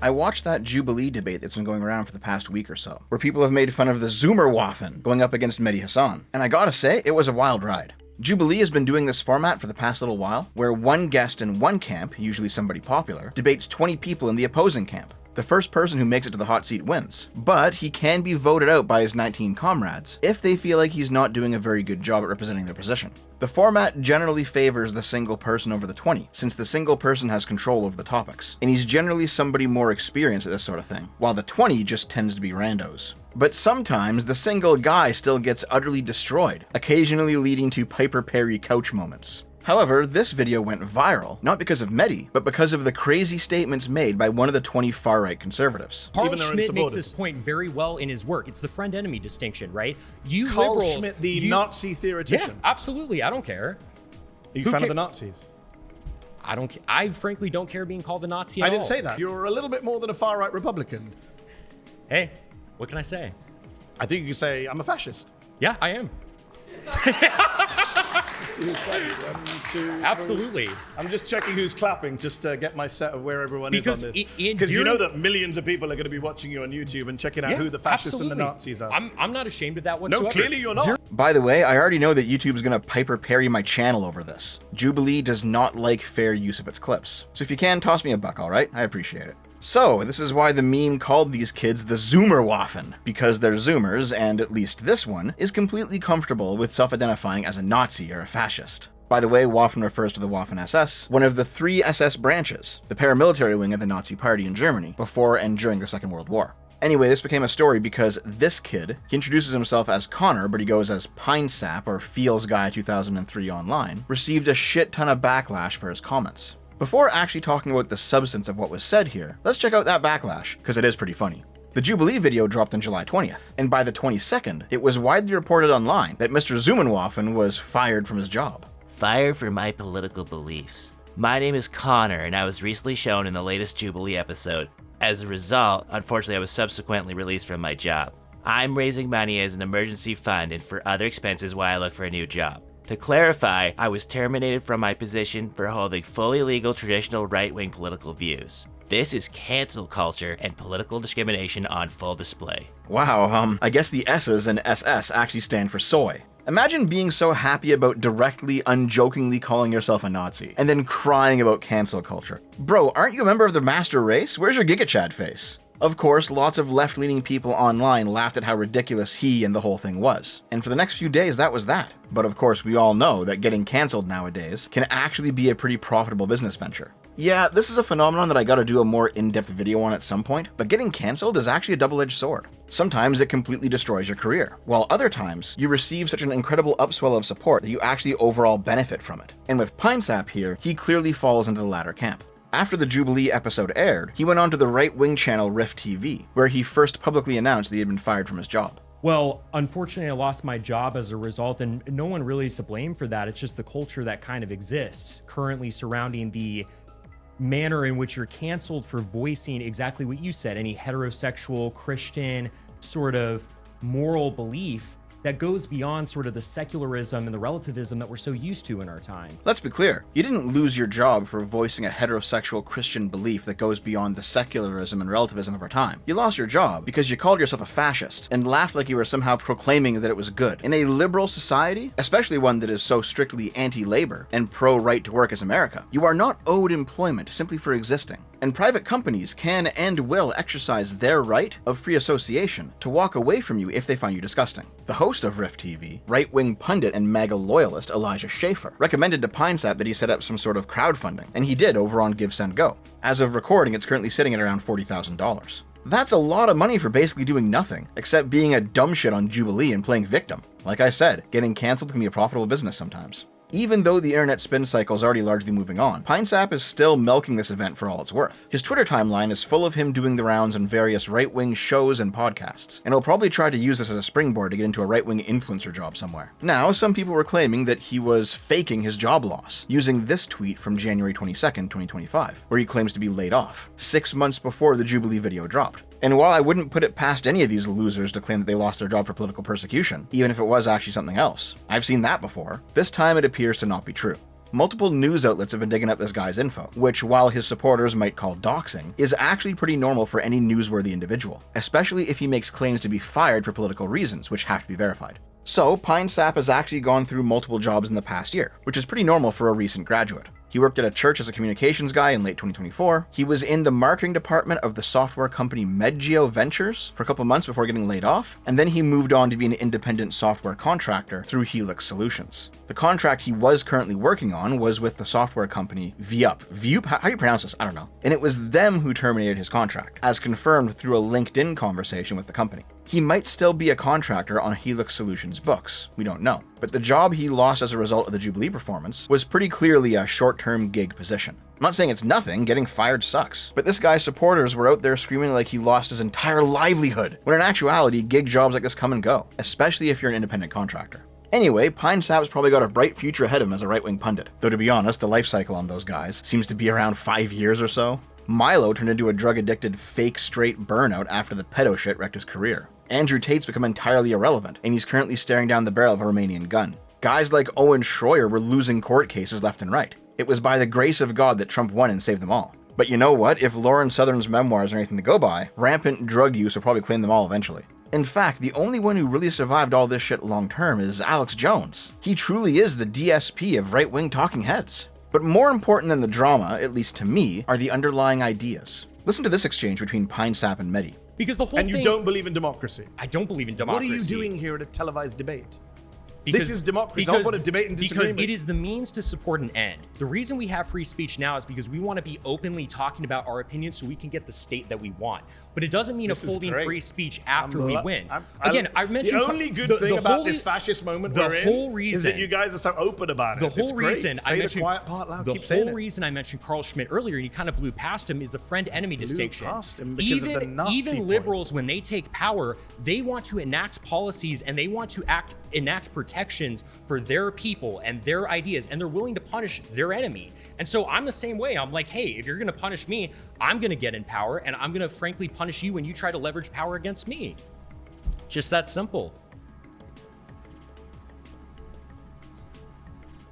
I watched that Jubilee debate that's been going around for the past week or so, where people have made fun of the Zoomerwaffen going up against Medi Hasan, and I gotta say, it was a wild ride. Jubilee has been doing this format for the past little while, where one guest in one camp, usually somebody popular, debates 20 people in the opposing camp. The first person who makes it to the hot seat wins, but he can be voted out by his 19 comrades if they feel like he's not doing a very good job at representing their position. The format generally favors the single person over the 20, since the single person has control over the topics, and he's generally somebody more experienced at this sort of thing, while the 20 just tends to be randos. But sometimes the single guy still gets utterly destroyed, occasionally leading to Piper Perry couch moments. However, this video went viral, not because of Medi, but because of the crazy statements made by one of the 20 far-right conservatives. Carl Schmitt makes this point very well in his work. It's the friend-enemy distinction, right? You Carl liberals, Schmitt, the Nazi theoretician. Yeah, absolutely. I don't care. Are you a fan of the Nazis? I frankly don't care being called a Nazi at all. I didn't say that. You're a little bit more than a far-right Republican. Hey, what can I say? I think you could say I'm a fascist. Yeah, I am. Absolutely. I'm just checking who's clapping just to get my set of where everyone is on this. Because you know that millions of people are going to be watching you on YouTube and checking out who the fascists and the Nazis are. I'm not ashamed of that whatsoever. No, clearly you're not. By the way, I already know that YouTube's gonna Piper Perry my channel over this. Jubilee does not like fair use of its clips. So if you can, toss me a buck, alright? I appreciate it. So, this is why the meme called these kids the Zoomerwaffen, because they're Zoomers, and at least this one is completely comfortable with self-identifying as a Nazi or a fascist. By the way, Waffen refers to the Waffen-SS, one of the 3 SS branches, the paramilitary wing of the Nazi Party in Germany, before and during the Second World War. Anyway, this became a story because this kid, he introduces himself as Connor, but he goes as Pinesap or Feels Guy 2003 online, received a shit ton of backlash for his comments. Before actually talking about the substance of what was said here, let's check out that backlash, because it is pretty funny. The Jubilee video dropped on July 20th, and by the 22nd, it was widely reported online that Mr. Zoomerwaffen was fired from his job. Fired for my political beliefs. My name is Connor, and I was recently shown in the latest Jubilee episode. As a result, unfortunately I was subsequently released from my job. I'm raising money as an emergency fund and for other expenses while I look for a new job. To clarify, I was terminated from my position for holding fully legal traditional right-wing political views. This is cancel culture and political discrimination on full display. Wow, I guess the S's in SS actually stand for soy. Imagine being so happy about directly, unjokingly calling yourself a Nazi, and then crying about cancel culture. Bro, aren't you a member of the master race? Where's your GigaChad face? Of course, lots of left-leaning people online laughed at how ridiculous he and the whole thing was. And for the next few days, that was that. But of course, we all know that getting cancelled nowadays can actually be a pretty profitable business venture. Yeah, this is a phenomenon that I gotta do a more in-depth video on at some point, but getting cancelled is actually a double-edged sword. Sometimes it completely destroys your career, while other times you receive such an incredible upswell of support that you actually overall benefit from it. And with Pinesap here, he clearly falls into the latter camp. After the Jubilee episode aired, he went on to the right-wing channel Rift TV, where he first publicly announced that he had been fired from his job. Well, unfortunately, I lost my job as a result, and no one really is to blame for that. It's just the culture that kind of exists currently surrounding the manner in which you're canceled for voicing exactly what you said, any heterosexual, Christian sort of moral belief that goes beyond sort of the secularism and the relativism that we're so used to in our time. Let's be clear, you didn't lose your job for voicing a heterosexual Christian belief that goes beyond the secularism and relativism of our time. You lost your job because you called yourself a fascist and laughed like you were somehow proclaiming that it was good. In a liberal society, especially one that is so strictly anti-labor and pro-right to work as America, you are not owed employment simply for existing. And private companies can and will exercise their right of free association to walk away from you if they find you disgusting. The host of Rift TV, right-wing pundit and MAGA loyalist Elijah Schaefer, recommended to Pinesap that he set up some sort of crowdfunding, and he did over on Give Send Go. As of recording, it's currently sitting at around $40,000. That's a lot of money for basically doing nothing, except being a dumb shit on Jubilee and playing victim. Like I said, getting cancelled can be a profitable business sometimes. Even though the internet spin cycle is already largely moving on, Pinesap is still milking this event for all it's worth. His Twitter timeline is full of him doing the rounds on various right-wing shows and podcasts, and he'll probably try to use this as a springboard to get into a right-wing influencer job somewhere. Now, some people were claiming that he was faking his job loss, using this tweet from January 22nd, 2025, where he claims to be laid off, 6 months before the Jubilee video dropped. And while I wouldn't put it past any of these losers to claim that they lost their job for political persecution, even if it was actually something else, I've seen that before, this time it appears to not be true. Multiple news outlets have been digging up this guy's info, which, while his supporters might call doxing, is actually pretty normal for any newsworthy individual, especially if he makes claims to be fired for political reasons, which have to be verified. So, Pine Sap has actually gone through multiple jobs in the past year, which is pretty normal for a recent graduate. He worked at a church as a communications guy in late 2024. He was in the marketing department of the software company Medi Ventures for a couple months before getting laid off, and then he moved on to be an independent software contractor through HYUK Solutions. The contract he was currently working on was with the software company HYUK. How do you pronounce this? I don't know. And it was them who terminated his contract, as confirmed through a LinkedIn conversation with the company. He might still be a contractor on HYUK Solutions' books, we don't know, but the job he lost as a result of the Jubilee performance was pretty clearly a short-term gig position. I'm not saying it's nothing, getting fired sucks, but this guy's supporters were out there screaming like he lost his entire livelihood, when in actuality, gig jobs like this come and go, especially if you're an independent contractor. Anyway, Pine Sap's probably got a bright future ahead of him as a right-wing pundit, though to be honest, the life cycle on those guys seems to be around 5 years or so. Milo turned into a drug-addicted, fake straight burnout after the pedo shit wrecked his career. Andrew Tate's become entirely irrelevant, and he's currently staring down the barrel of a Romanian gun. Guys like Owen Schroyer were losing court cases left and right. It was by the grace of God that Trump won and saved them all. But you know what? If Lauren Southern's memoirs are anything to go by, rampant drug use will probably claim them all eventually. In fact, the only one who really survived all this shit long term is Alex Jones. He truly is the DSP of right-wing talking heads. But more important than the drama, at least to me, are the underlying ideas. Listen to this exchange between Pine Sap and Medi. Because the whole and thing... you don't believe in democracy. I don't believe in democracy. What are you doing here at a televised debate? Because, this is democracy, not what a debate and disagreement. Because it is the means to support an end. The reason we have free speech now is because we want to be openly talking about our opinions so we can get the state that we want. But it doesn't mean upholding free speech after we win. Again, I mentioned... The only good thing about this fascist moment we're in is that you guys are so open about it. The whole reason I mentioned... Say the quiet part loud, the keep saying whole it. reason I mentioned Carl Schmitt earlier, and you kind of blew past him, is the friend-enemy distinction. Past him because of the Nazi even liberals, when they take power, they want to enact policies and they want to enact protections for their people and their ideas, and they're willing to punish their enemy. And so I'm the same way. I'm like, hey, if you're gonna punish me, I'm gonna get in power, and I'm gonna frankly punish you when you try to leverage power against me. Just that simple.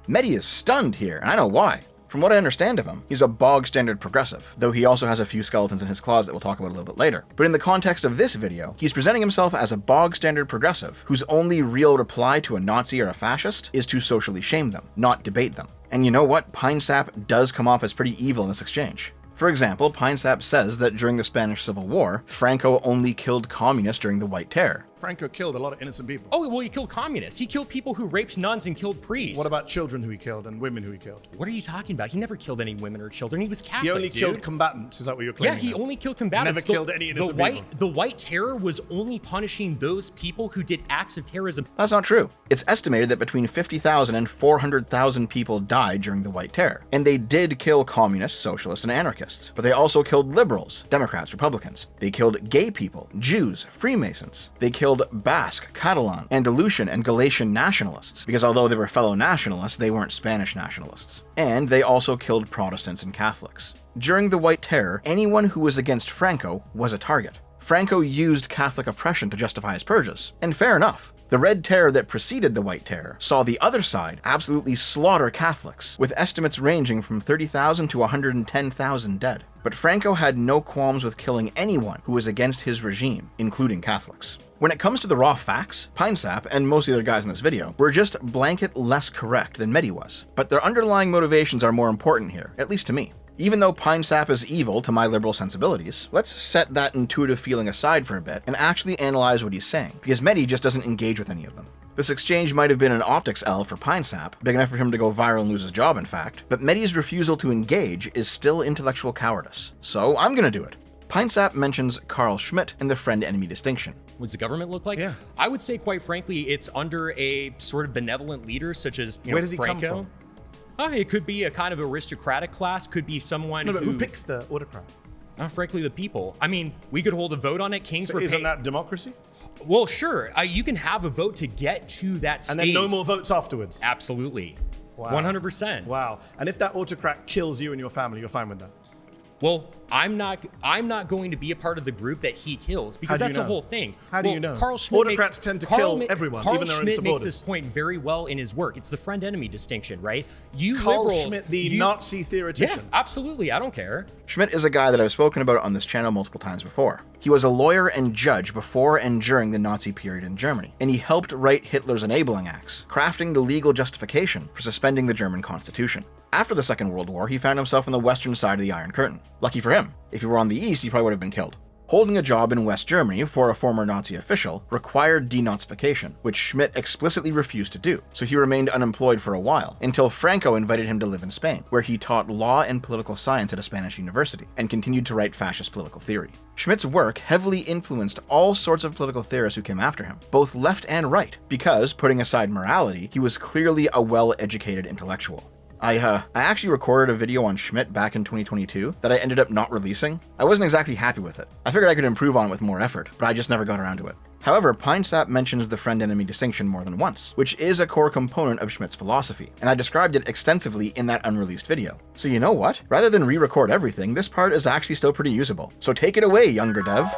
Medi is stunned here, and I know why. From what I understand of him, he's a bog-standard progressive, though he also has a few skeletons in his closet we'll talk about a little bit later. But in the context of this video, he's presenting himself as a bog-standard progressive, whose only real reply to a Nazi or a fascist is to socially shame them, not debate them. And you know what? Pine Sap does come off as pretty evil in this exchange. For example, Pine Sap says that during the Spanish Civil War, Franco only killed communists during the White Terror. Franco killed a lot of innocent people. Oh, well, he killed communists. He killed people who raped nuns and killed priests. What about children who he killed and women who he killed? What are you talking about? He never killed any women or children. He was Catholic, He only killed combatants, is that what you're claiming? Yeah, he only killed combatants. Never killed any innocent people. The White Terror was only punishing those people who did acts of terrorism. That's not true. It's estimated that between 50,000 and 400,000 people died during the White Terror. And they did kill communists, socialists, and anarchists. But they also killed liberals, Democrats, Republicans. They killed gay people, Jews, Freemasons. They killed Basque, Catalan, Andalusian, and Galician nationalists, because although they were fellow nationalists, they weren't Spanish nationalists. And they also killed Protestants and Catholics. During the White Terror, anyone who was against Franco was a target. Franco used Catholic oppression to justify his purges, and fair enough. The Red Terror that preceded the White Terror saw the other side absolutely slaughter Catholics, with estimates ranging from 30,000 to 110,000 dead. But Franco had no qualms with killing anyone who was against his regime, including Catholics. When it comes to the raw facts, Pine Sap, and most of the other guys in this video, were just blanket less correct than Medi was. But their underlying motivations are more important here, at least to me. Even though Pine Sap is evil to my liberal sensibilities, let's set that intuitive feeling aside for a bit and actually analyze what he's saying, because Medi just doesn't engage with any of them. This exchange might have been an optics L for Pine Sap, big enough for him to go viral and lose his job in fact, but Medi's refusal to engage is still intellectual cowardice. So I'm gonna do it. Pine Sap mentions Carl Schmitt and the friend-enemy distinction. What does the government look like? Yeah. I would say, quite frankly, it's under a sort of benevolent leader such as Where does he Franco. come from? It could be a kind of aristocratic class, could be someone Who picks the autocrat? Frankly, the people. I mean, we could hold a vote on it. Kings So were isn't paid. that democracy? Well, sure. You can have a vote to get to that stage. And then no more votes afterwards? Absolutely. Wow. 100%. Wow. And if that autocrat kills you and your family, you're fine with that? Well, I'm not going to be a part of the group that he kills, because that's the whole thing. How do you know? Carl Schmitt Autocrats tend to kill everyone, Carl even their own Schmitt makes supporters. this point very well in his work. It's the friend-enemy distinction, right? Carl liberals, Schmitt, the Nazi theoretician. Yeah, absolutely. I don't care. Schmitt is a guy that I've spoken about on this channel multiple times before. He was a lawyer and judge before and during the Nazi period in Germany, and he helped write Hitler's enabling acts, crafting the legal justification for suspending the German Constitution. After the Second World War, he found himself on the western side of the Iron Curtain. Lucky for him. If he were on the east, he probably would have been killed. Holding a job in West Germany for a former Nazi official required denazification, which Schmitt explicitly refused to do, so he remained unemployed for a while, until Franco invited him to live in Spain, where he taught law and political science at a Spanish university, and continued to write fascist political theory. Schmitt's work heavily influenced all sorts of political theorists who came after him, both left and right, because, putting aside morality, he was clearly a well-educated intellectual. I actually recorded a video on Schmitt back in 2022 that I ended up not releasing. I wasn't exactly happy with it. I figured I could improve on it with more effort, but I just never got around to it. However, PineSap mentions the friend-enemy distinction more than once, which is a core component of Schmitt's philosophy, and I described it extensively in that unreleased video. So you know what? Rather than re-record everything, this part is actually still pretty usable. So take it away, younger dev.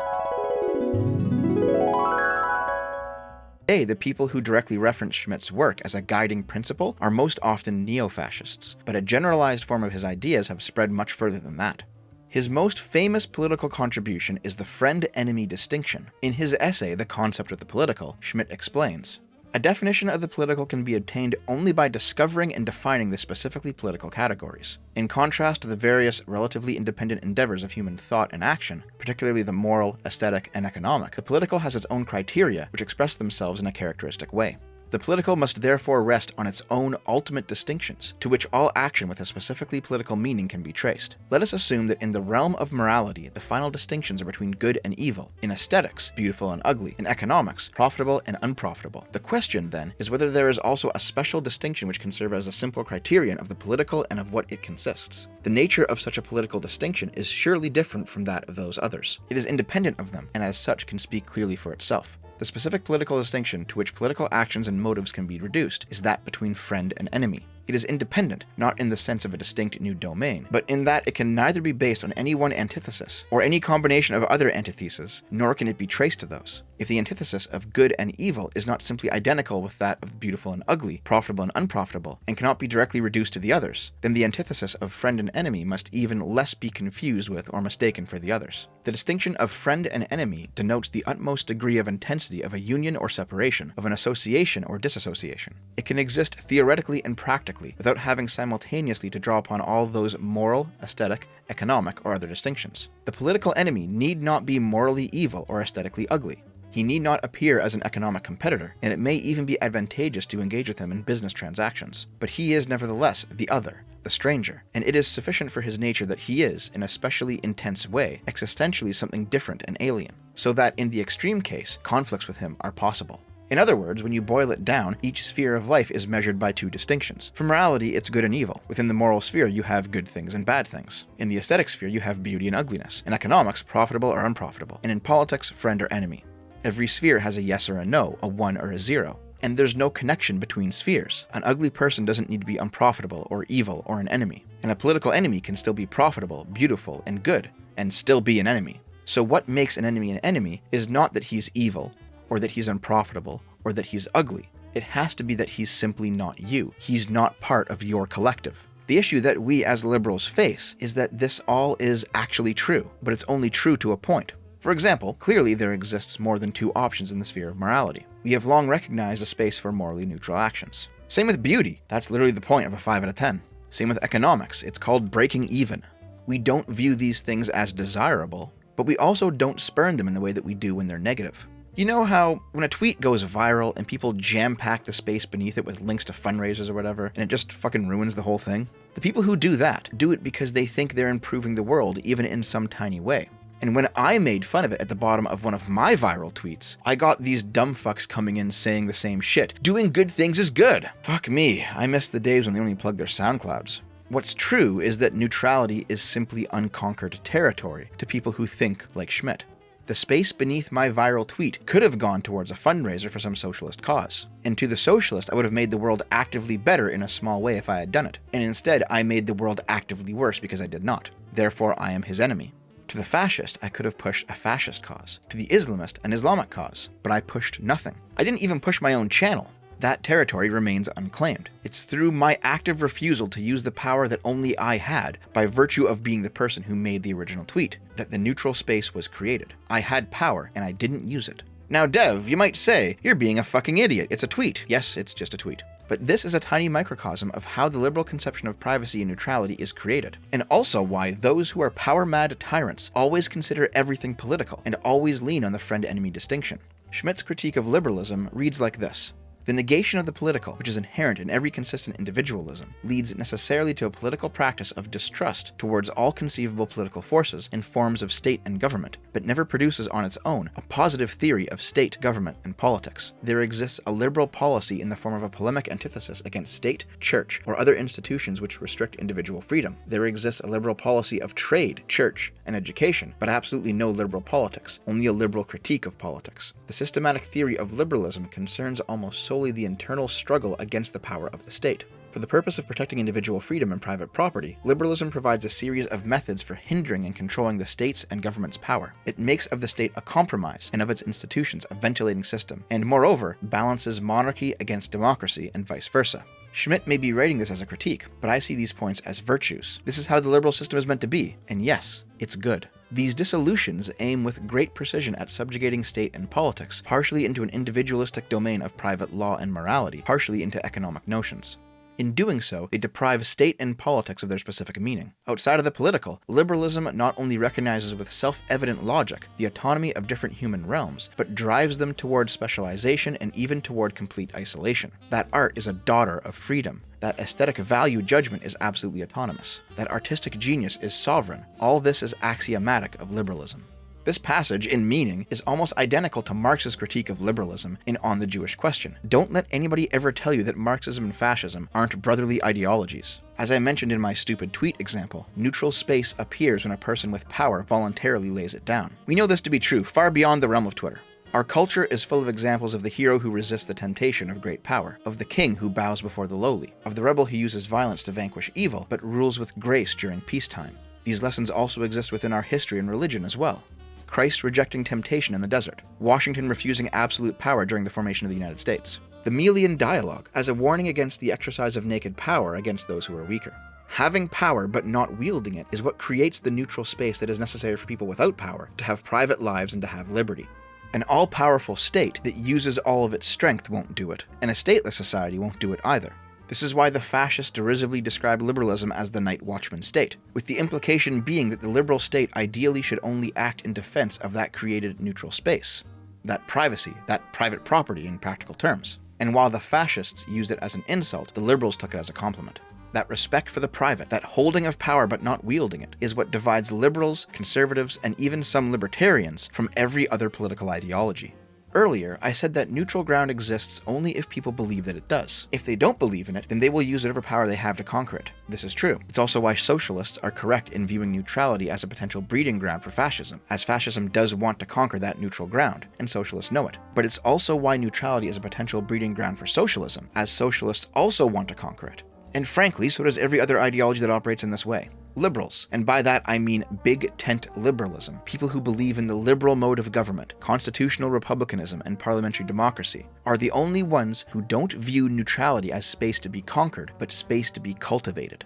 Today, the people who directly reference Schmitt's work as a guiding principle are most often neo-fascists, but a generalized form of his ideas have spread much further than that. His most famous political contribution is the friend-enemy distinction. In his essay, The Concept of the Political, Schmitt explains, "A definition of the political can be obtained only by discovering and defining the specifically political categories. In contrast to the various relatively independent endeavors of human thought and action, particularly the moral, aesthetic, and economic, the political has its own criteria which express themselves in a characteristic way. The political must therefore rest on its own ultimate distinctions, to which all action with a specifically political meaning can be traced. Let us assume that in the realm of morality, the final distinctions are between good and evil, in aesthetics, beautiful and ugly, in economics, profitable and unprofitable. The question, then, is whether there is also a special distinction which can serve as a simple criterion of the political and of what it consists. The nature of such a political distinction is surely different from that of those others. It is independent of them, and as such can speak clearly for itself. The specific political distinction to which political actions and motives can be reduced is that between friend and enemy. It is independent, not in the sense of a distinct new domain, but in that it can neither be based on any one antithesis, or any combination of other antitheses, nor can it be traced to those. If the antithesis of good and evil is not simply identical with that of beautiful and ugly, profitable and unprofitable, and cannot be directly reduced to the others, then the antithesis of friend and enemy must even less be confused with or mistaken for the others. The distinction of friend and enemy denotes the utmost degree of intensity of a union or separation, of an association or disassociation. It can exist theoretically and practically, without having simultaneously to draw upon all those moral, aesthetic, economic, or other distinctions. The political enemy need not be morally evil or aesthetically ugly. He need not appear as an economic competitor, and it may even be advantageous to engage with him in business transactions. But he is nevertheless the other, the stranger, and it is sufficient for his nature that he is, in a specially intense way, existentially something different and alien, so that in the extreme case, conflicts with him are possible. In other words, when you boil it down, each sphere of life is measured by two distinctions. For morality, it's good and evil. Within the moral sphere, you have good things and bad things. In the aesthetic sphere, you have beauty and ugliness. In economics, profitable or unprofitable. And in politics, friend or enemy. Every sphere has a yes or a no, a 1 or a 0. And there's no connection between spheres. An ugly person doesn't need to be unprofitable or evil or an enemy. And a political enemy can still be profitable, beautiful, and good, and still be an enemy. So what makes an enemy is not that he's evil, or that he's unprofitable, or that he's ugly. It has to be that he's simply not you. He's not part of your collective. The issue that we as liberals face is that this all is actually true, but it's only true to a point. For example, clearly there exists more than two options in the sphere of morality. We have long recognized a space for morally neutral actions. Same with beauty. That's literally the point of a 5 out of 10. Same with economics. It's called breaking even. We don't view these things as desirable, but we also don't spurn them in the way that we do when they're negative. You know how when a tweet goes viral and people jam-pack the space beneath it with links to fundraisers or whatever, and it just fucking ruins the whole thing? The people who do that do it because they think they're improving the world, even in some tiny way. And when I made fun of it at the bottom of one of my viral tweets, I got these dumb fucks coming in saying the same shit. Doing good things is good. Fuck me, I miss the days when they only plugged their SoundClouds. What's true is that neutrality is simply unconquered territory to people who think like Schmitt. The space beneath my viral tweet could have gone towards a fundraiser for some socialist cause. And to the socialist, I would have made the world actively better in a small way if I had done it. And instead, I made the world actively worse because I did not. Therefore, I am his enemy. To the fascist, I could have pushed a fascist cause. To the Islamist, an Islamic cause. But I pushed nothing. I didn't even push my own channel. That territory remains unclaimed. It's through my active refusal to use the power that only I had, by virtue of being the person who made the original tweet, that the neutral space was created. I had power, and I didn't use it. Now, Dev, you might say, you're being a fucking idiot. It's a tweet. Yes, it's just a tweet. But this is a tiny microcosm of how the liberal conception of privacy and neutrality is created, and also why those who are power-mad tyrants always consider everything political, and always lean on the friend-enemy distinction. Schmitt's critique of liberalism reads like this. The negation of the political, which is inherent in every consistent individualism, leads necessarily to a political practice of distrust towards all conceivable political forces and forms of state and government, but never produces on its own a positive theory of state, government, and politics. There exists a liberal policy in the form of a polemic antithesis against state, church, or other institutions which restrict individual freedom. There exists a liberal policy of trade, church, and education, but absolutely no liberal politics, only a liberal critique of politics. The systematic theory of liberalism concerns almost solely the internal struggle against the power of the state. For the purpose of protecting individual freedom and private property, liberalism provides a series of methods for hindering and controlling the state's and government's power. It makes of the state a compromise and of its institutions a ventilating system, and moreover, balances monarchy against democracy and vice versa. Schmitt may be writing this as a critique, but I see these points as virtues. This is how the liberal system is meant to be, and yes, it's good. These dissolutions aim with great precision at subjugating state and politics, partially into an individualistic domain of private law and morality, partially into economic notions. In doing so, they deprive state and politics of their specific meaning. Outside of the political, liberalism not only recognizes with self-evident logic the autonomy of different human realms, but drives them toward specialization and even toward complete isolation. That art is a daughter of freedom. That aesthetic value judgment is absolutely autonomous. That artistic genius is sovereign. All this is axiomatic of liberalism. This passage, in meaning, is almost identical to Marx's critique of liberalism in On the Jewish Question. Don't let anybody ever tell you that Marxism and fascism aren't brotherly ideologies. As I mentioned in my stupid tweet example, neutral space appears when a person with power voluntarily lays it down. We know this to be true far beyond the realm of Twitter. Our culture is full of examples of the hero who resists the temptation of great power, of the king who bows before the lowly, of the rebel who uses violence to vanquish evil, but rules with grace during peacetime. These lessons also exist within our history and religion as well. Christ rejecting temptation in the desert, Washington refusing absolute power during the formation of the United States, the Melian dialogue as a warning against the exercise of naked power against those who are weaker. Having power but not wielding it is what creates the neutral space that is necessary for people without power to have private lives and to have liberty. An all-powerful state that uses all of its strength won't do it, and a stateless society won't do it either. This is why the fascists derisively describe liberalism as the night watchman state, with the implication being that the liberal state ideally should only act in defense of that created neutral space, that privacy, that private property in practical terms. And while the fascists used it as an insult, the liberals took it as a compliment. That respect for the private, that holding of power but not wielding it, is what divides liberals, conservatives, and even some libertarians from every other political ideology. Earlier, I said that neutral ground exists only if people believe that it does. If they don't believe in it, then they will use whatever power they have to conquer it. This is true. It's also why socialists are correct in viewing neutrality as a potential breeding ground for fascism, as fascism does want to conquer that neutral ground, and socialists know it. But it's also why neutrality is a potential breeding ground for socialism, as socialists also want to conquer it. And frankly, so does every other ideology that operates in this way. Liberals, and by that I mean big tent liberalism, people who believe in the liberal mode of government, constitutional republicanism, and parliamentary democracy, are the only ones who don't view neutrality as space to be conquered, but space to be cultivated.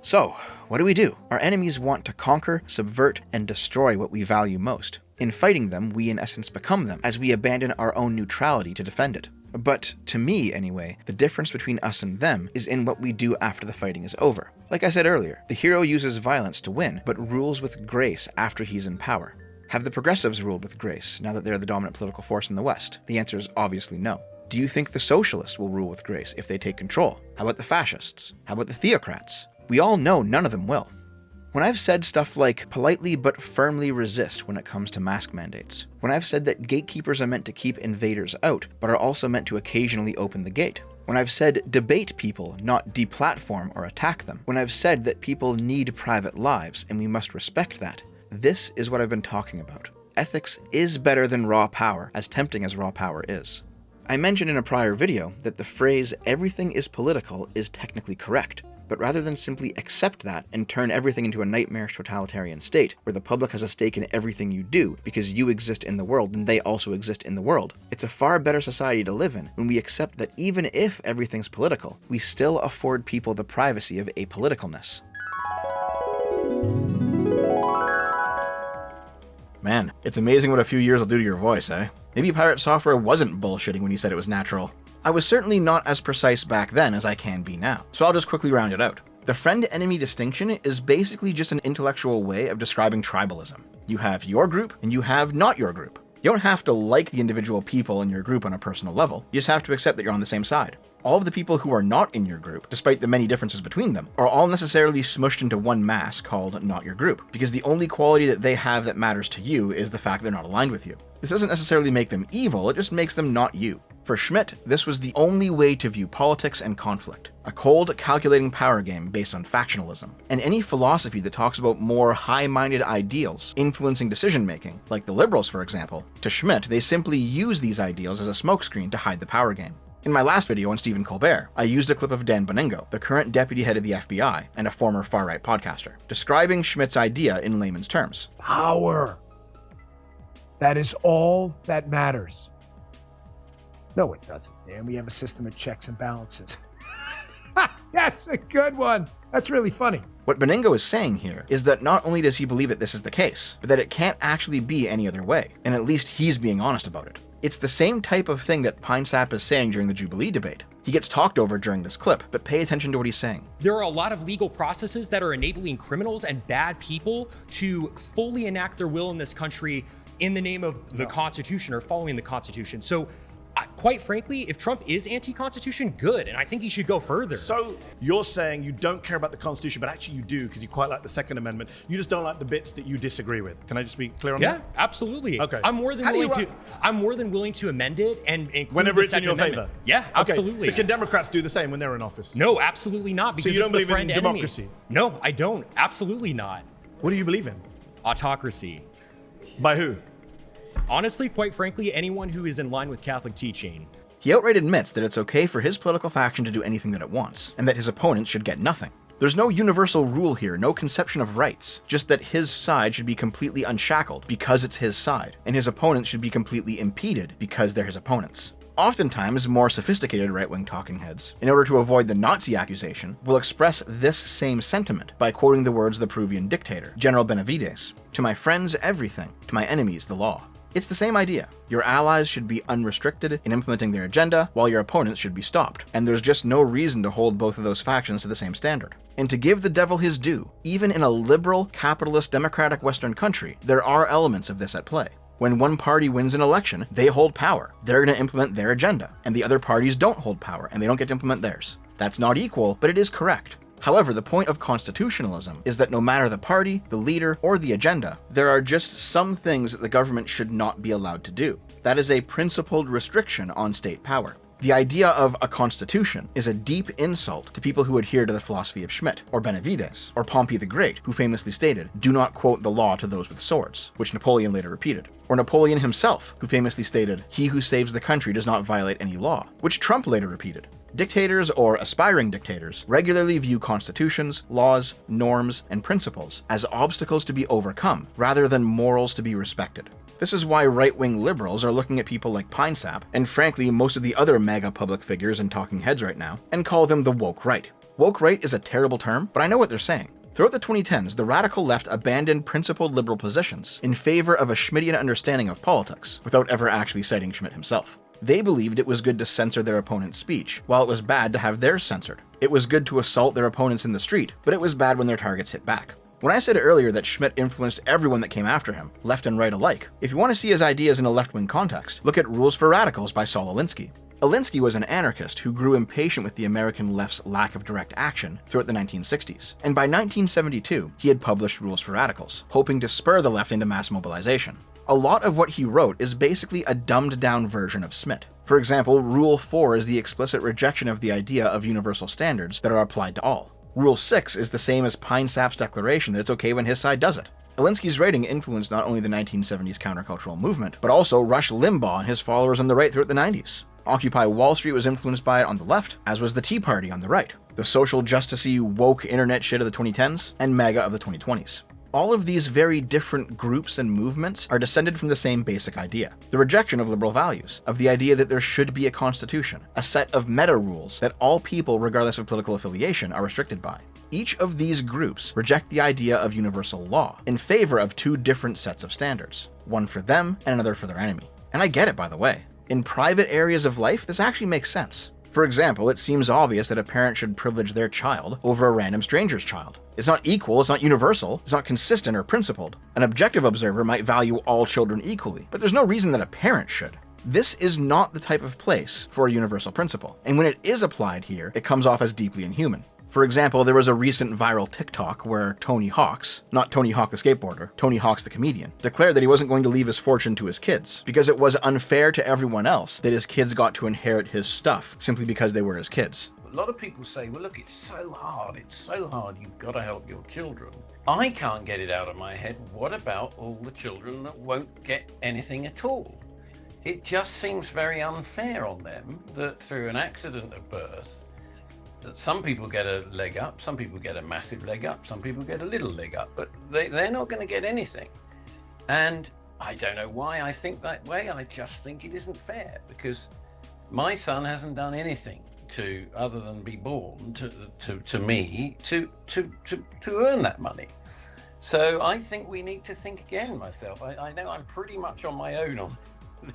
So, what do? Our enemies want to conquer, subvert, and destroy what we value most. In fighting them, we in essence become them, as we abandon our own neutrality to defend it. But, to me anyway, the difference between us and them is in what we do after the fighting is over. Like I said earlier, the hero uses violence to win, but rules with grace after he's in power. Have the progressives ruled with grace, now that they're the dominant political force in the West? The answer is obviously no. Do you think the socialists will rule with grace if they take control? How about the fascists? How about the theocrats? We all know none of them will. When I've said stuff like politely but firmly resist when it comes to mask mandates, when I've said that gatekeepers are meant to keep invaders out, but are also meant to occasionally open the gate, when I've said debate people, not deplatform or attack them, when I've said that people need private lives and we must respect that, this is what I've been talking about. ethics is better than raw power, as tempting as raw power is. I mentioned in a prior video that the phrase everything is political is technically correct, but rather than simply accept that and turn everything into a nightmarish totalitarian state, where the public has a stake in everything you do because you exist in the world and they also exist in the world, it's a far better society to live in when we accept that even if everything's political, we still afford people the privacy of apoliticalness. Man, it's amazing what a few years will do to your voice, eh? Maybe Pirate Software wasn't bullshitting when he said it was natural. I was certainly not as precise back then as I can be now, so I'll just quickly round it out. The friend-enemy distinction is basically just an intellectual way of describing tribalism. You have your group, and you have not your group. You don't have to like the individual people in your group on a personal level, you just have to accept that you're on the same side. All of the people who are not in your group, despite the many differences between them, are all necessarily smushed into one mass called not your group, because the only quality that they have that matters to you is the fact they're not aligned with you. This doesn't necessarily make them evil, it just makes them not you. For Schmitt, this was the only way to view politics and conflict, a cold, calculating power game based on factionalism. And any philosophy that talks about more high-minded ideals influencing decision-making, like the liberals for example, to Schmitt they simply use these ideals as a smokescreen to hide the power game. In my last video on Stephen Colbert, I used a clip of Dan Boningo, the current deputy head of the FBI and a former far-right podcaster, describing Schmitt's idea in layman's terms. Power. That is all that matters. No, it doesn't, man. We have a system of checks and balances. That's a good one. That's really funny. What Boningo is saying here is that not only does he believe that this is the case, but that it can't actually be any other way, and at least he's being honest about it. It's the same type of thing that Pinesap is saying during the Jubilee debate. He gets talked over during this clip, but pay attention to what he's saying. There are a lot of legal processes that are enabling criminals and bad people to fully enact their will in this country in the name of the Constitution or following the Constitution. So quite frankly, if Trump is anti-Constitution, good, and I think he should go further. So you're saying you don't care about the Constitution, but actually you do because you quite like the Second Amendment. You just don't like the bits that you disagree with. Can I just be clear on that? Yeah, absolutely. Okay. I'm more than willing to amend it and include whenever the it's in Second your Amendment. favor. Yeah, absolutely. Okay. So can Democrats do the same when they're in office? No, absolutely not. Because So you don't it's the believe in friend enemy. democracy? No, I don't. Absolutely not. What do you believe in? Autocracy. By who? Honestly, quite frankly, anyone who is in line with Catholic teaching. He outright admits that it's okay for his political faction to do anything that it wants, and that his opponents should get nothing. There's no universal rule here, no conception of rights, just that his side should be completely unshackled because it's his side, and his opponents should be completely impeded because they're his opponents. Oftentimes, more sophisticated right-wing talking heads, in order to avoid the Nazi accusation, will express this same sentiment by quoting the words of the Peruvian dictator, General Benavides, "To my friends, everything, to my enemies, the law." It's the same idea. Your allies should be unrestricted in implementing their agenda, while your opponents should be stopped, and there's just no reason to hold both of those factions to the same standard. And to give the devil his due, even in a liberal, capitalist, democratic Western country, there are elements of this at play. When one party wins an election, they hold power. They're going to implement their agenda, and the other parties don't hold power, and they don't get to implement theirs. That's not equal, but it is correct. However, the point of constitutionalism is that no matter the party, the leader, or the agenda, there are just some things that the government should not be allowed to do. That is a principled restriction on state power. The idea of a constitution is a deep insult to people who adhere to the philosophy of Schmitt, or Benavides, or Pompey the Great, who famously stated, "Do not quote the law to those with swords," which Napoleon later repeated. Or Napoleon himself, who famously stated, "He who saves the country does not violate any law," which Trump later repeated. Dictators or aspiring dictators regularly view constitutions, laws, norms, and principles as obstacles to be overcome, rather than morals to be respected. This is why right-wing liberals are looking at people like Pinesap, and frankly most of the other mega public figures and talking heads right now, and call them the woke right. Woke right is a terrible term, but I know what they're saying. Throughout the 2010s, the radical left abandoned principled liberal positions in favor of a Schmittian understanding of politics, without ever actually citing Schmitt himself. They believed it was good to censor their opponent's speech, while it was bad to have theirs censored. It was good to assault their opponents in the street, but it was bad when their targets hit back. When I said earlier that Schmitt influenced everyone that came after him, left and right alike, if you want to see his ideas in a left-wing context, look at Rules for Radicals by Saul Alinsky. Alinsky was an anarchist who grew impatient with the American left's lack of direct action throughout the 1960s, and by 1972, he had published Rules for Radicals, hoping to spur the left into mass mobilization. A lot of what he wrote is basically a dumbed-down version of Schmitt. For example, Rule 4 is the explicit rejection of the idea of universal standards that are applied to all. Rule 6 is the same as Pinesap's declaration that it's okay when his side does it. Alinsky's writing influenced not only the 1970s countercultural movement, but also Rush Limbaugh and his followers on the right throughout the 90s. Occupy Wall Street was influenced by it on the left, as was the Tea Party on the right, the social justice-y woke internet shit of the 2010s, and MAGA of the 2020s. All of these very different groups and movements are descended from the same basic idea, the rejection of liberal values, of the idea that there should be a constitution, a set of meta rules that all people, regardless of political affiliation, are restricted by. Each of these groups reject the idea of universal law in favor of two different sets of standards, one for them and another for their enemy. And I get it, by the way. In private areas of life, this actually makes sense. For example, it seems obvious that a parent should privilege their child over a random stranger's child. It's not equal, it's not universal, it's not consistent or principled. An objective observer might value all children equally, but there's no reason that a parent should. This is not the type of place for a universal principle, and when it is applied here, it comes off as deeply inhuman. For example, there was a recent viral TikTok where Tony Hawks, not Tony Hawk the skateboarder, Tony Hawks the comedian, declared that he wasn't going to leave his fortune to his kids because it was unfair to everyone else that his kids got to inherit his stuff simply because they were his kids. A lot of people say, well, look, it's so hard, you've got to help your children. I can't get it out of my head. What about all the children that won't get anything at all? It just seems very unfair on them that through an accident of birth, that some people get a leg up, some people get a massive leg up, some people get a little leg up, but they're not going to get anything. And I don't know why I think that way. I just think it isn't fair because my son hasn't done anything to other than be born to me to earn that money. So I think we need to think again. Myself, I know I'm pretty much on my own on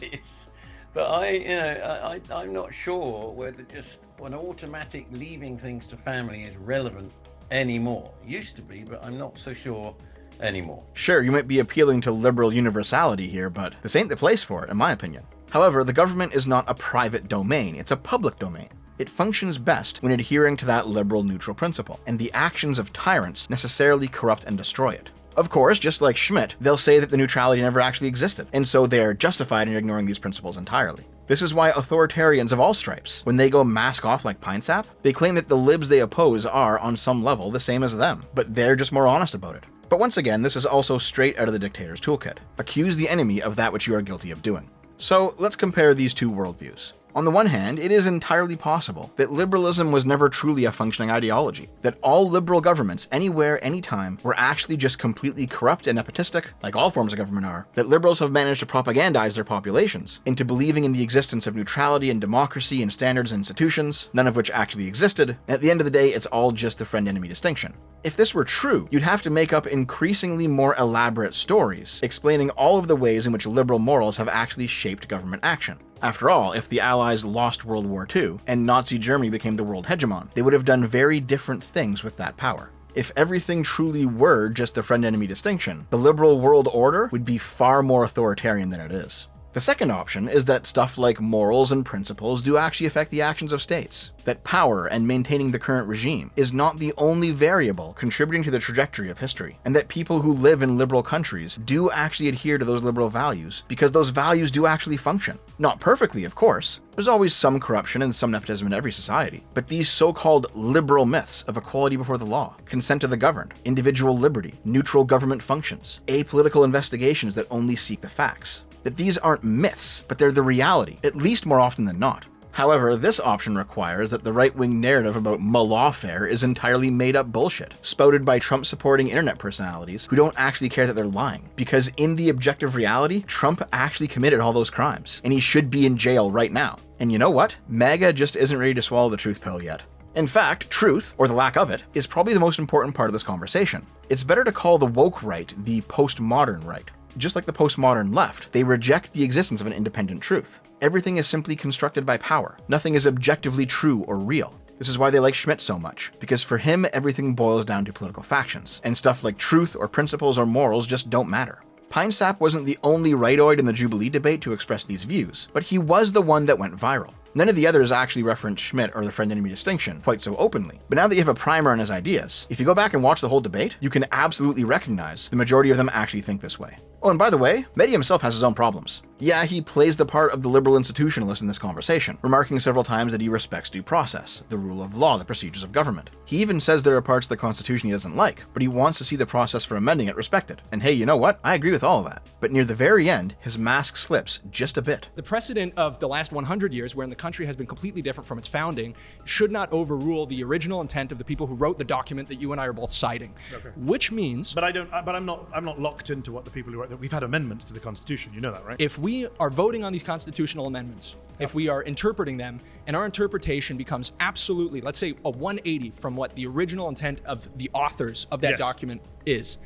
this. But I'm not sure whether just an automatic leaving things to family is relevant anymore. Used to be, but I'm not so sure anymore. Sure, you might be appealing to liberal universality here, but this ain't the place for it, in my opinion. However, the government is not a private domain, it's a public domain. It functions best when adhering to that liberal neutral principle, and the actions of tyrants necessarily corrupt and destroy it. Of course, just like Schmitt, they'll say that the neutrality never actually existed, and so they're justified in ignoring these principles entirely. This is why authoritarians of all stripes, when they go mask off like Pine Sap, they claim that the libs they oppose are, on some level, the same as them, but they're just more honest about it. But once again, this is also straight out of the dictator's toolkit. Accuse the enemy of that which you are guilty of doing. So let's compare these two worldviews. On the one hand, it is entirely possible that liberalism was never truly a functioning ideology, that all liberal governments anywhere, anytime, were actually just completely corrupt and nepotistic, like all forms of government are, that liberals have managed to propagandize their populations into believing in the existence of neutrality and democracy and standards and institutions, none of which actually existed, and at the end of the day, it's all just the friend-enemy distinction. If this were true, you'd have to make up increasingly more elaborate stories, explaining all of the ways in which liberal morals have actually shaped government action. After all, if the Allies lost World War II and Nazi Germany became the world hegemon, they would have done very different things with that power. If everything truly were just the friend-enemy distinction, the liberal world order would be far more authoritarian than it is. The second option is that stuff like morals and principles do actually affect the actions of states, that power and maintaining the current regime is not the only variable contributing to the trajectory of history, and that people who live in liberal countries do actually adhere to those liberal values because those values do actually function. Not perfectly, of course. There's always some corruption and some nepotism in every society, but these so-called liberal myths of equality before the law, consent to the governed, individual liberty, neutral government functions, apolitical investigations that only seek the facts, that these aren't myths, but they're the reality, at least more often than not. However, this option requires that the right-wing narrative about lawfare is entirely made-up bullshit, spouted by Trump-supporting internet personalities who don't actually care that they're lying, because in the objective reality, Trump actually committed all those crimes, and he should be in jail right now. And you know what? MAGA just isn't ready to swallow the truth pill yet. In fact, truth, or the lack of it, is probably the most important part of this conversation. It's better to call the woke right the postmodern right. Just like the postmodern left, they reject the existence of an independent truth. Everything is simply constructed by power. Nothing is objectively true or real. This is why they like Schmitt so much, because for him, everything boils down to political factions, and stuff like truth or principles or morals just don't matter. Pine Sap wasn't the only rightoid in the Jubilee debate to express these views, but he was the one that went viral. None of the others actually referenced Schmitt or the friend-enemy distinction quite so openly. But now that you have a primer on his ideas, if you go back and watch the whole debate, you can absolutely recognize the majority of them actually think this way. Oh, and by the way, Medi himself has his own problems. Yeah, he plays the part of the liberal institutionalist in this conversation, remarking several times that he respects due process, the rule of law, the procedures of government. He even says there are parts of the Constitution he doesn't like, but he wants to see the process for amending it respected. And hey, you know what? I agree with all of that. But near the very end, his mask slips just a bit. The precedent of the last 100 years, wherein the country has been completely different from its founding, should not overrule the original intent of the people who wrote the document that you and I are both citing. Okay. Which means, But I'm not locked into what the people who wrote that. We've had amendments to the Constitution. You know that, right? if we are voting on these constitutional amendments, if we are interpreting them, and our interpretation becomes absolutely, let's say, a 180 from what the original intent of the authors of that Yes. document is,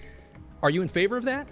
are you in favor of that?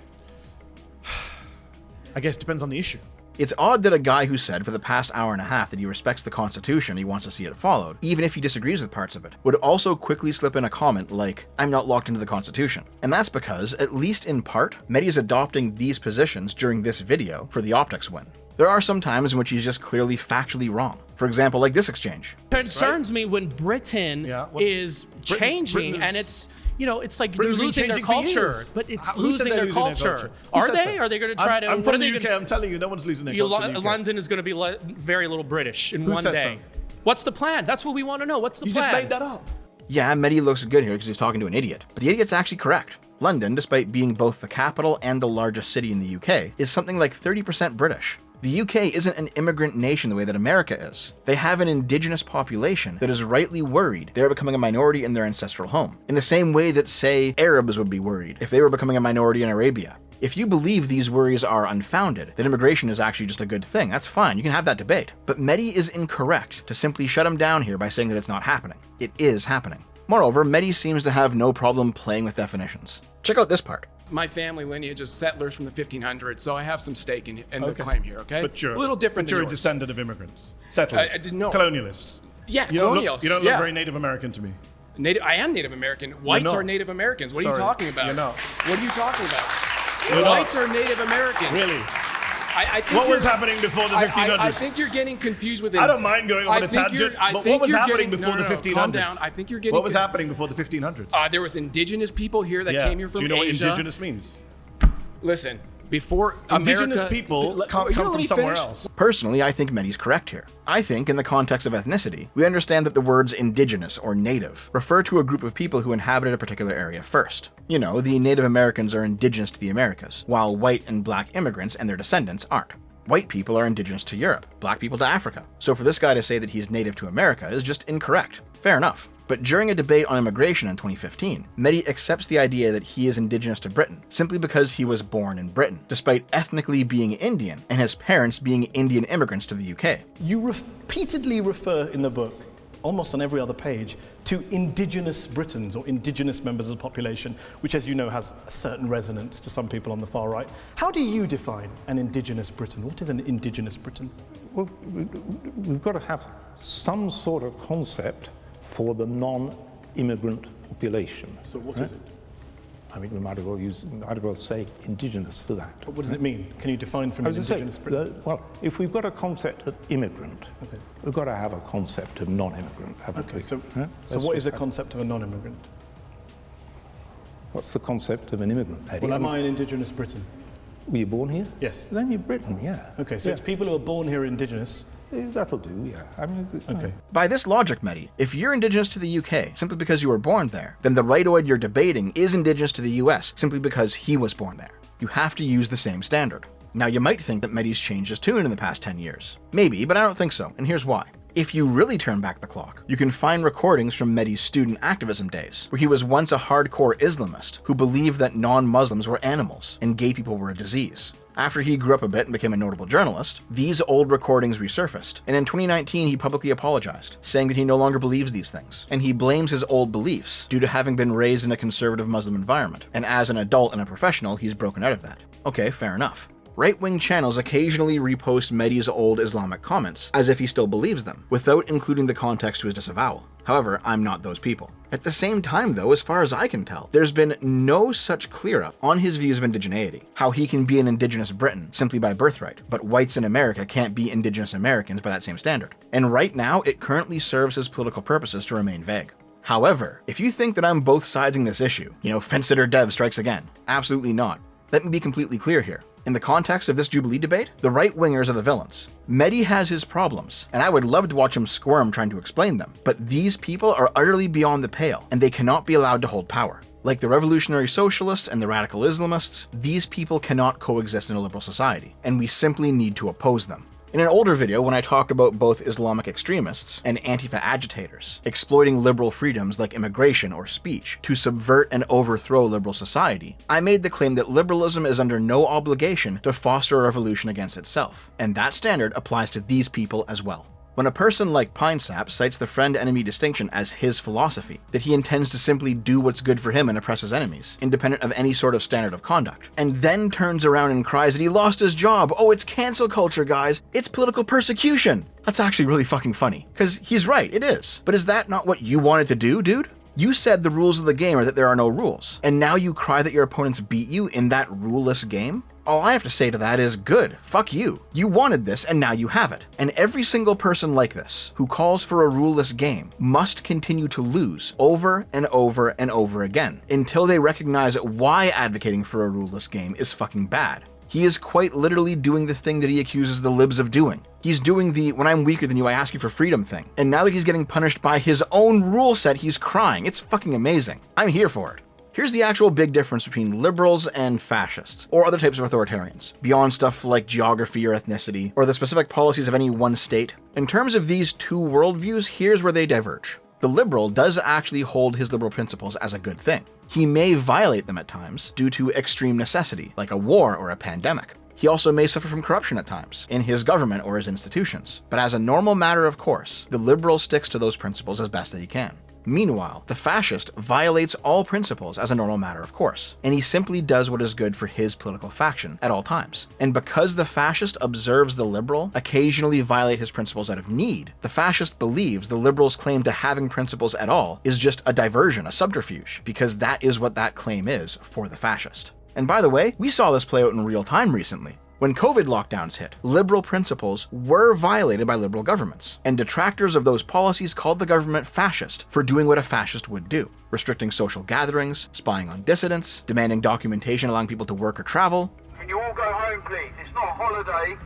I guess it depends on the issue. It's odd that a guy who said for the past hour and a half that he respects the Constitution, he wants to see it followed, even if he disagrees with parts of it, would also quickly slip in a comment like, I'm not locked into the Constitution. And that's because, at least in part, Medi is adopting these positions during this video for the optics win. There are some times in which he's just clearly factually wrong. For example, like this exchange. Concerns me when Britain is changing Britain is- and it's, it's like Britain's they're been losing their changing for culture, years. but it's Who said losing they're their losing their culture. culture? Who Are says they? so? Are they going to try to? I'm what from are the they UK. gonna- I'm telling you, no one's losing their culture in the UK. London is going to be very little British in Who one says day. so? What's the plan? That's what we want to know. What's the You plan? just made that up. Yeah, Medi looks good here because he's talking to an idiot. But the idiot's actually correct. London, despite being both the capital and the largest city in the UK, is something like 30% British. The UK isn't an immigrant nation the way that America is. They have an indigenous population that is rightly worried they're becoming a minority in their ancestral home, in the same way that, say, Arabs would be worried if they were becoming a minority in Arabia. If you believe these worries are unfounded, that immigration is actually just a good thing, that's fine, you can have that debate. But Medi is incorrect to simply shut him down here by saying that it's not happening. It is happening. Moreover, Medi seems to have no problem playing with definitions. Check out this part. My family lineage is settlers from the 1500s, so I have some stake in the claim here, okay? But you're a little different But you're than a yours. descendant of immigrants, settlers, I didn't know. colonialists. Yeah, You don't colonials. look yeah. very Native American to me. I am Native American. Whites not. are Native Americans. What are you Sorry, talking about? you're not. What are you talking about? You're not. Whites are Native Americans. Really? I think What was you're- happening before the 1500s? I think you're getting confused with it. I don't mind going on a tangent, but what was happening before the 1500s? Calm down. I think you're getting. What was happening before the 1500s? There was indigenous people here that came here from Do you know Asia. what indigenous means? Listen, before Indigenous America, people Let- can't you come let from me somewhere finish? else. Personally, I think Medi's correct here. I think, in the context of ethnicity, we understand that the words indigenous or native refer to a group of people who inhabited a particular area first. You know, the Native Americans are indigenous to the Americas, while white and black immigrants and their descendants aren't. White people are indigenous to Europe, black people to Africa. So for this guy to say that he's native to America is just incorrect. Fair enough. But during a debate on immigration in 2015, Medi accepts the idea that he is indigenous to Britain simply because he was born in Britain, despite ethnically being Indian and his parents being Indian immigrants to the UK. You repeatedly refer in the book, almost on every other page, to indigenous Britons or indigenous members of the population, which, as you know, has a certain resonance to some people on the far right. How do you define an indigenous Briton? What is an indigenous Briton? Well, we've got to have some sort of concept for the non-immigrant population. So what is it? I mean, we might as well say indigenous for that. But what does it mean? Can you define for me As I say, indigenous Briton? well, if we've got a concept of immigrant, we've got to have a concept of non-immigrant, haven't we? So, Huh? so Let's what is just the concept of a non-immigrant? What's the concept of an immigrant, Eddie? Well, am I an indigenous Briton? Were you born here? Yes. Then you're Britain, yeah. Okay, so Yeah. it's people who are born here indigenous. That'll do, yeah. I mean, Okay. By this logic, Medi, if you're indigenous to the UK simply because you were born there, then the rightoid you're debating is indigenous to the US simply because he was born there. You have to use the same standard. Now, you might think that Medi's changed his tune in the past 10 years. Maybe, but I don't think so, and here's why. If you really turn back the clock, you can find recordings from Medi's student activism days, where he was once a hardcore Islamist who believed that non-Muslims were animals and gay people were a disease. After he grew up a bit and became a notable journalist, these old recordings resurfaced, and in 2019 he publicly apologized, saying that he no longer believes these things, and he blames his old beliefs due to having been raised in a conservative Muslim environment, and as an adult and a professional, he's broken out of that. Okay, fair enough. Right-wing channels occasionally repost Medi's old Islamic comments, as if he still believes them, without including the context to his disavowal. However, I'm not those people. At the same time though, as far as I can tell, there's been no such clear-up on his views of indigeneity, how he can be an indigenous Briton simply by birthright, but whites in America can't be indigenous Americans by that same standard. And right now, it currently serves his political purposes to remain vague. However, if you think that I'm both sides in this issue, fence-sitter Dev strikes again, absolutely not. Let me be completely clear here. In the context of this Jubilee debate, the right-wingers are the villains. Medi has his problems, and I would love to watch him squirm trying to explain them, but these people are utterly beyond the pale, and they cannot be allowed to hold power. Like the revolutionary socialists and the radical Islamists, these people cannot coexist in a liberal society, and we simply need to oppose them. In an older video, when I talked about both Islamic extremists and Antifa agitators exploiting liberal freedoms like immigration or speech to subvert and overthrow liberal society, I made the claim that liberalism is under no obligation to foster a revolution against itself, and that standard applies to these people as well. When a person like Pinesap cites the friend-enemy distinction as his philosophy, that he intends to simply do what's good for him and oppress his enemies, independent of any sort of standard of conduct, and then turns around and cries that he lost his job, oh, it's cancel culture, guys, it's political persecution. That's actually really fucking funny, because he's right, it is. But is that not what you wanted to do, dude? You said the rules of the game are that there are no rules, and now you cry that your opponents beat you in that ruleless game? All I have to say to that is, good, fuck you. You wanted this and now you have it. And every single person like this, who calls for a ruleless game, must continue to lose over and over and over again, until they recognize why advocating for a ruleless game is fucking bad. He is quite literally doing the thing that he accuses the libs of doing. He's doing the when I'm weaker than you I ask you for freedom thing. And now that he's getting punished by his own rule set, he's crying. It's fucking amazing. I'm here for it. Here's the actual big difference between liberals and fascists, or other types of authoritarians, beyond stuff like geography or ethnicity, or the specific policies of any one state. In terms of these two worldviews, here's where they diverge. The liberal does actually hold his liberal principles as a good thing. He may violate them at times due to extreme necessity, like a war or a pandemic. He also may suffer from corruption at times, in his government or his institutions. But as a normal matter of course, the liberal sticks to those principles as best that he can. Meanwhile, the fascist violates all principles as a normal matter of course, and he simply does what is good for his political faction at all times. And because the fascist observes the liberal occasionally violate his principles out of need, the fascist believes the liberal's claim to having principles at all is just a diversion, a subterfuge, because that is what that claim is for the fascist. And by the way, we saw this play out in real time recently. When COVID lockdowns hit, liberal principles were violated by liberal governments, and detractors of those policies called the government fascist for doing what a fascist would do, restricting social gatherings, spying on dissidents, demanding documentation allowing people to work or travel. Can you all go home, please? It's not a holiday,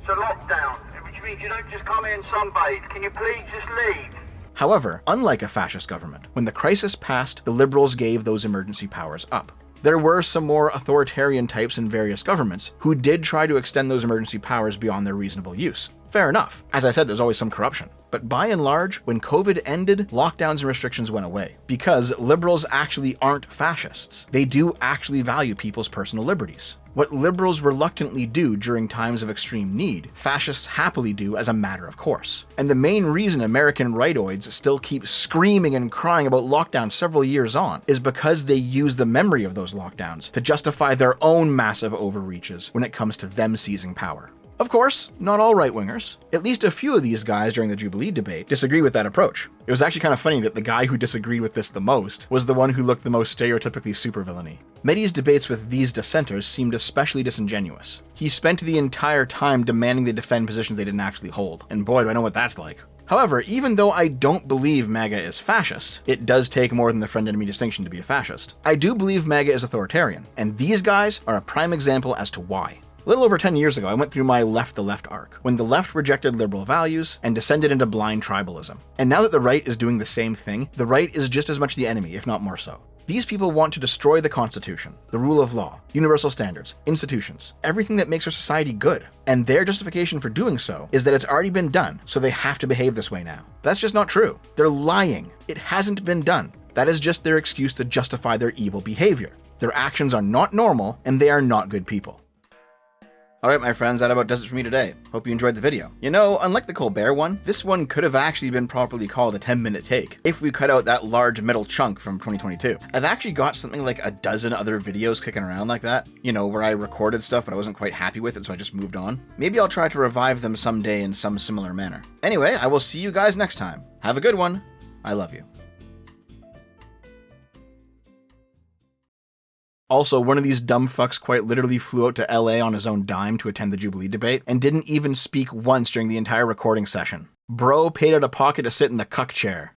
it's a lockdown, which means you don't just come in and sunbathe. Can you please just leave? However, unlike a fascist government, when the crisis passed, the liberals gave those emergency powers up. There were some more authoritarian types in various governments who did try to extend those emergency powers beyond their reasonable use. Fair enough. As I said, there's always some corruption. But by and large, when COVID ended, lockdowns and restrictions went away. Because liberals actually aren't fascists. They do actually value people's personal liberties. What liberals reluctantly do during times of extreme need, fascists happily do as a matter of course. And the main reason American rightoids still keep screaming and crying about lockdowns several years on is because they use the memory of those lockdowns to justify their own massive overreaches when it comes to them seizing power. Of course, not all right-wingers. At least a few of these guys during the Jubilee debate disagree with that approach. It was actually kind of funny that the guy who disagreed with this the most was the one who looked the most stereotypically supervillainy. Medi's debates with these dissenters seemed especially disingenuous. He spent the entire time demanding they defend positions they didn't actually hold, and boy do I know what that's like. However, even though I don't believe MAGA is fascist, it does take more than the friend-enemy distinction to be a fascist. I do believe MAGA is authoritarian, and these guys are a prime example as to why. A little over 10 years ago, I went through my left the left arc, when the left rejected liberal values and descended into blind tribalism. And now that the right is doing the same thing, the right is just as much the enemy, if not more so. These people want to destroy the Constitution, the rule of law, universal standards, institutions, everything that makes our society good. And their justification for doing so is that it's already been done, so they have to behave this way now. That's just not true. They're lying. It hasn't been done. That is just their excuse to justify their evil behavior. Their actions are not normal, and they are not good people. Alright my friends, that about does it for me today. Hope you enjoyed the video. You know, unlike the Colbert one, this one could have actually been properly called a 10-minute take, if we cut out that large middle chunk from 2022. I've actually got something like a dozen other videos kicking around like that, you know, where I recorded stuff but I wasn't quite happy with it, so I just moved on. Maybe I'll try to revive them someday in some similar manner. Anyway, I will see you guys next time. Have a good one. I love you. Also, one of these dumb fucks quite literally flew out to LA on his own dime to attend the Jubilee debate and didn't even speak once during the entire recording session. Bro paid out of pocket to sit in the cuck chair.